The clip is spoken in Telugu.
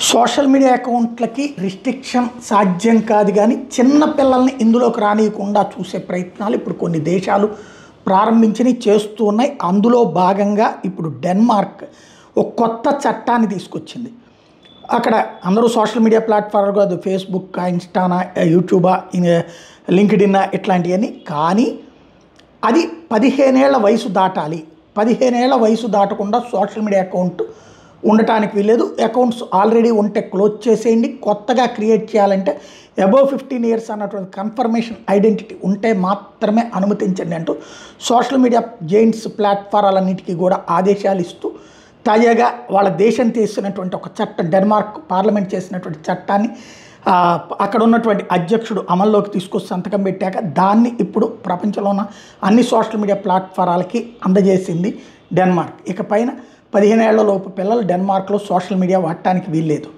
సోషల్ మీడియా అకౌంట్లకి రిస్ట్రిక్షన్ సాధ్యం కాదు, కానీ చిన్న పిల్లల్ని ఇందులోకి రానియకుండా చూసే ప్రయత్నాలు ఇప్పుడు కొన్ని దేశాలు ప్రారంభించి చేస్తూ ఉన్నాయి. అందులో భాగంగా ఇప్పుడు డెన్మార్క్ ఒక కొత్త చట్టాన్ని తీసుకొచ్చింది. అక్కడ అందరూ సోషల్ మీడియా ప్లాట్ఫామ్ కాదు, ఫేస్బుక్, ఇన్స్టానా, యూట్యూబా, లింక్డ్ఇన్ ఇట్లాంటివన్నీ, కానీ అది 15 ఏళ్ల వయసు దాటాలి. 15 ఏళ్ల వయసు దాటకుండా సోషల్ మీడియా అకౌంట్ ఉండటానికి వీలేదు. అకౌంట్స్ ఆల్రెడీ ఉంటే క్లోజ్ చేసేయండి, కొత్తగా క్రియేట్ చేయాలంటే అబోవ్ 15 ఇయర్స్ అన్నటువంటి కన్ఫర్మేషన్ ఐడెంటిటీ ఉంటే మాత్రమే అనుమతించండి అంటూ సోషల్ మీడియా జైంట్స్ ప్లాట్ఫారాలన్నిటికీ కూడా ఆదేశాలు ఇస్తూ తాజాగా వాళ్ళ దేశం చేసినటువంటి ఒక చట్టం, డెన్మార్క్ పార్లమెంట్ చేసినటువంటి చట్టాన్ని అక్కడ ఉన్నటువంటి అధ్యక్షుడు అమల్లోకి తీసుకొచ్చి సంతకం పెట్టాక దాన్ని ఇప్పుడు ప్రపంచంలో ఉన్న అన్ని సోషల్ మీడియా ప్లాట్ఫారాలకి అందజేసింది డెన్మార్క్. ఇకపైన 15 ఏళ్లలోపు పిల్లలు డెన్మార్క్లో సోషల్ మీడియా వాడటానికి వీల్లేదు.